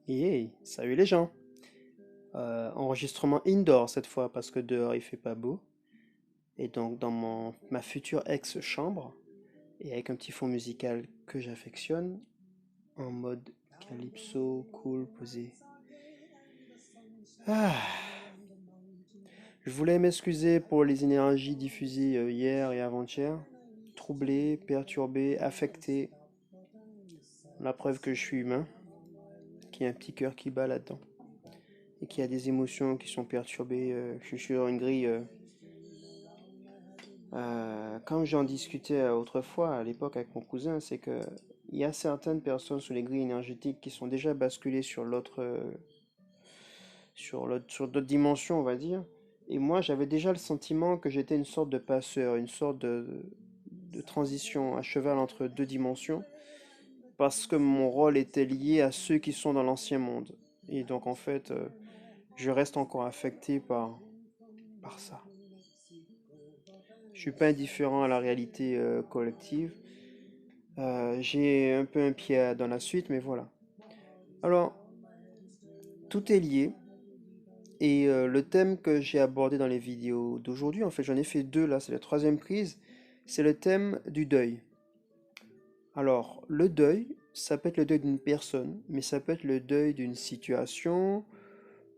Hey, salut les gens. Enregistrement indoor cette fois parce que dehors il fait pas beau. Et donc dans ma future ex-chambre, et avec un petit fond musical que j'affectionne, en mode calypso, cool, posé. Ah, je voulais m'excuser pour les énergies diffusées hier et avant-hier. Troublé, perturbé, affecté. La preuve que je suis humain, qu'il y a un petit cœur qui bat là-dedans. Et qu'il y a des émotions qui sont perturbées. Je suis sur une grille. Comme j'en discutais autrefois à l'époque avec mon cousin, c'est que il y a certaines personnes sur les grilles énergétiques qui sont déjà basculées sur d'autres dimensions, on va dire. Et moi, j'avais déjà le sentiment que j'étais une sorte de passeur, une sorte de transition à cheval entre deux dimensions, parce que mon rôle était lié à ceux qui sont dans l'ancien monde. Et donc, en fait, je reste encore affecté par ça. Je suis pas indifférent à la réalité collective. J'ai un peu un pied dans la suite, mais voilà. Alors, tout est lié. Et le thème que j'ai abordé dans les vidéos d'aujourd'hui, en fait, j'en ai fait deux là, c'est la troisième prise, c'est le thème du deuil. Alors, le deuil, ça peut être le deuil d'une personne, mais ça peut être le deuil d'une situation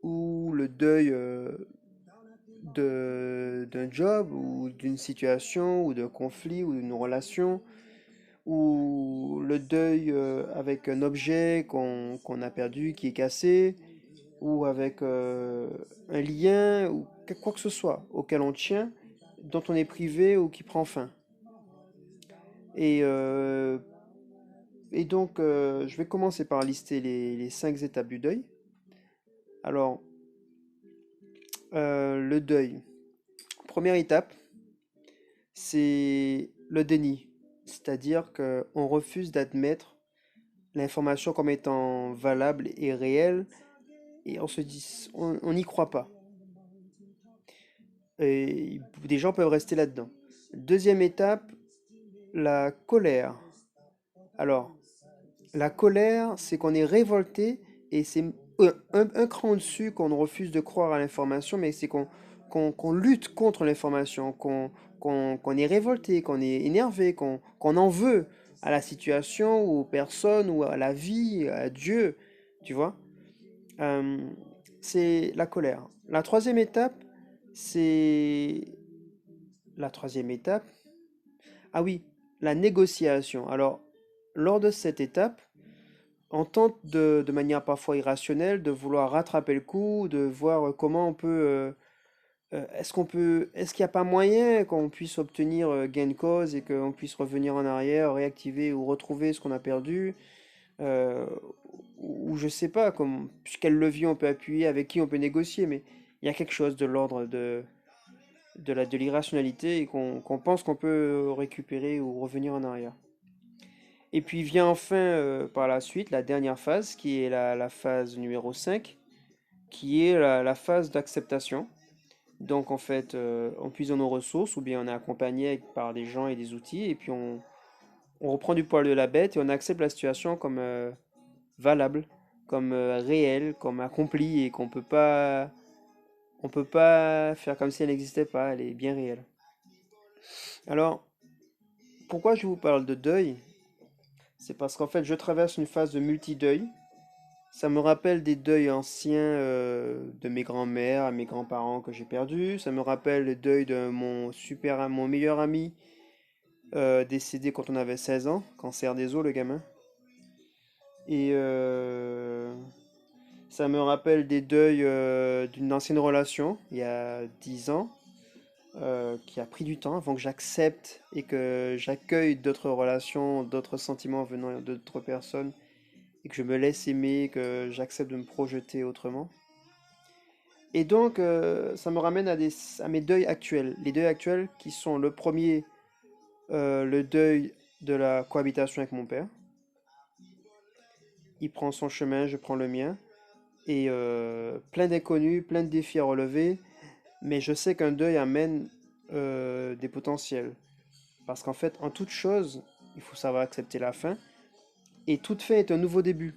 ou le deuil d'un job ou d'une situation ou d'un conflit ou d'une relation ou le deuil avec un objet qu'on a perdu, qui est cassé, ou avec un lien, ou quoi que ce soit auquel on tient, dont on est privé ou qui prend fin. Et, euh, et donc, je vais commencer par lister les cinq étapes du deuil. Alors, le deuil. Première étape, c'est le déni. C'est-à-dire qu'on refuse d'admettre l'information comme étant valable et réelle, et on se dit, on n'y croit pas. Et des gens peuvent rester là-dedans. Deuxième étape, la colère. Alors, la colère, c'est qu'on est révolté et c'est un cran au-dessus qu'on refuse de croire à l'information, mais c'est qu'on lutte contre l'information, qu'on est révolté, qu'on est énervé, qu'on en veut à la situation ou aux personnes ou à la vie, à Dieu, tu vois. Euh, c'est la colère. C'est la troisième étape. Ah oui, la négociation. Alors, lors de cette étape, on tente de manière parfois irrationnelle de vouloir rattraper le coup, de voir comment on peut, est-ce qu'il n'y a pas moyen qu'on puisse obtenir gain de cause et qu'on puisse revenir en arrière, réactiver ou retrouver ce qu'on a perdu, euh, ou je sais pas, quel levier on peut appuyer, avec qui on peut négocier, mais il y a quelque chose de l'ordre de l'irrationalité et qu'on pense qu'on peut récupérer ou revenir en arrière. Et puis vient enfin par la suite la dernière phase, qui est la phase numéro 5, qui est la phase d'acceptation. Donc en fait, on puise dans nos ressources ou bien on est accompagné par des gens et des outils, et puis on reprend du poil de la bête et on accepte la situation comme valable, comme réelle, comme accomplie, et on peut pas faire comme si elle n'existait pas, elle est bien réelle. Alors, pourquoi je vous parle de deuil? C'est parce qu'en fait, je traverse une phase de multi-deuil. Ça me rappelle des deuils anciens de mes grands-mères, mes grands-parents que j'ai perdus. Ça me rappelle le deuil de mon meilleur ami décédé quand on avait 16 ans, cancer des os, le gamin. Et ça me rappelle des deuils d'une ancienne relation, il y a 10 ans, qui a pris du temps avant que j'accepte et que j'accueille d'autres relations, d'autres sentiments venant d'autres personnes, et que je me laisse aimer, que j'accepte de me projeter autrement. Et donc, ça me ramène à mes deuils actuels. Les deuils actuels qui sont le premier, le deuil de la cohabitation avec mon père. Il prend son chemin, je prends le mien. Et plein d'inconnus, plein de défis à relever. Mais je sais qu'un deuil amène des potentiels. Parce qu'en fait, en toute chose, il faut savoir accepter la fin. Et toute fin est un nouveau début.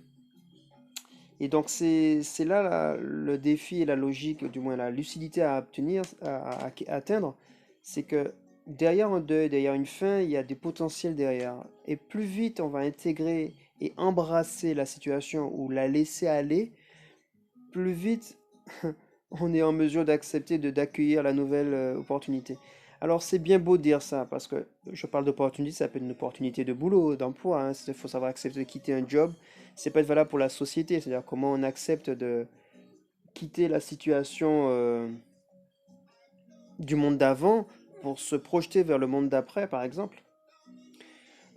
Et donc c'est là le défi et la logique, du moins la lucidité à obtenir, à atteindre, c'est que derrière un deuil, derrière une fin, il y a des potentiels derrière. Et plus vite on va intégrer et embrasser la situation ou la laisser aller, plus vite on est en mesure d'accepter, d'accueillir la nouvelle opportunité. Alors c'est bien beau de dire ça, parce que je parle d'opportunité, ça peut être une opportunité de boulot, d'emploi, hein. Il faut savoir accepter de quitter un job. C'est pas être valable pour la société, c'est-à-dire comment on accepte de quitter la situation du monde d'avant pour se projeter vers le monde d'après, par exemple.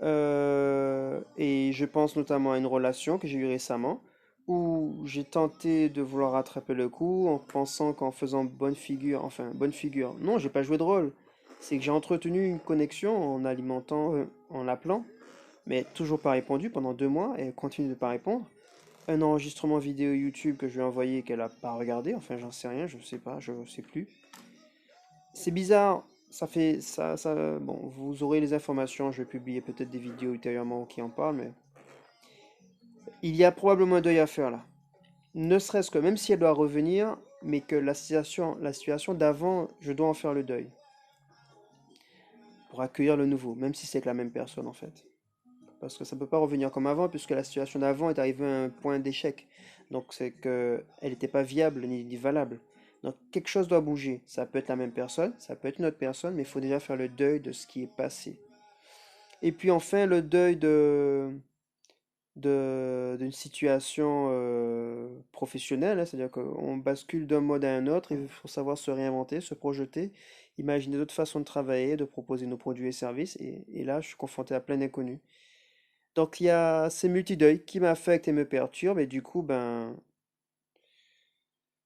Et je pense notamment à une relation que j'ai eue récemment où j'ai tenté de vouloir rattraper le coup en pensant qu'en faisant bonne figure, enfin bonne figure. Non, j'ai pas joué de rôle. C'est que j'ai entretenu une connexion en alimentant, en l'appelant, mais toujours pas répondu pendant 2 mois et elle continue de pas répondre. Un enregistrement vidéo YouTube que je lui ai envoyé et qu'elle a pas regardé, enfin j'en sais rien, je sais pas, je sais plus. C'est bizarre, ça fait ça. Bon, vous aurez les informations, je vais publier peut-être des vidéos ultérieurement qui en parlent, mais il y a probablement un deuil à faire là. Ne serait-ce que même si elle doit revenir, mais que la situation d'avant, je dois en faire le deuil pour accueillir le nouveau, même si c'est que la même personne en fait. Parce que ça ne peut pas revenir comme avant, puisque la situation d'avant est arrivée à un point d'échec. Donc c'est que elle n'était pas viable ni valable. Donc quelque chose doit bouger. Ça peut être la même personne, ça peut être une autre personne, mais il faut déjà faire le deuil de ce qui est passé. Et puis enfin le deuil d'une situation professionnelle, hein, c'est-à-dire qu'on bascule d'un mode à un autre, il faut savoir se réinventer, se projeter, imaginer d'autres façons de travailler, de proposer nos produits et services, et là je suis confronté à plein d'inconnus. Donc il y a ces multi-deuils qui m'affectent et me perturbent, et du coup, ben,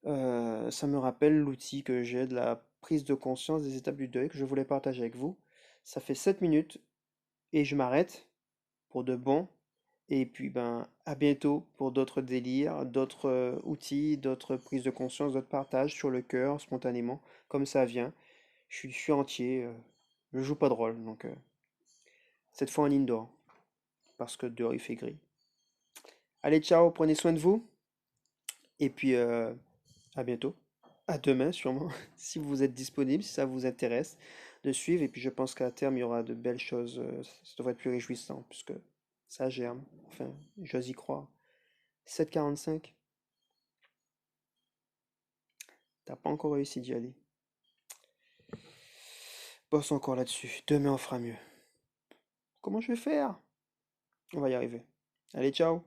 ça me rappelle l'outil que j'ai de la prise de conscience des étapes du deuil que je voulais partager avec vous. Ça fait 7 minutes, et je m'arrête pour de bon. Et puis, ben, à bientôt pour d'autres délires, d'autres outils, d'autres prises de conscience, d'autres partages sur le cœur, spontanément, comme ça vient. Je suis entier, je joue pas de rôle, donc cette fois en indoor, parce que dehors il fait gris. Allez, ciao, prenez soin de vous, et puis à bientôt. À demain, sûrement, si vous êtes disponible, si ça vous intéresse de suivre. Et puis je pense qu'à terme, il y aura de belles choses. Ça devrait être plus réjouissant, puisque ça germe. Enfin, j'ose y croire. 7h45, t'as pas encore réussi d'y aller. Bosse encore là-dessus. Demain, on fera mieux. Comment je vais faire? On va y arriver. Allez, ciao!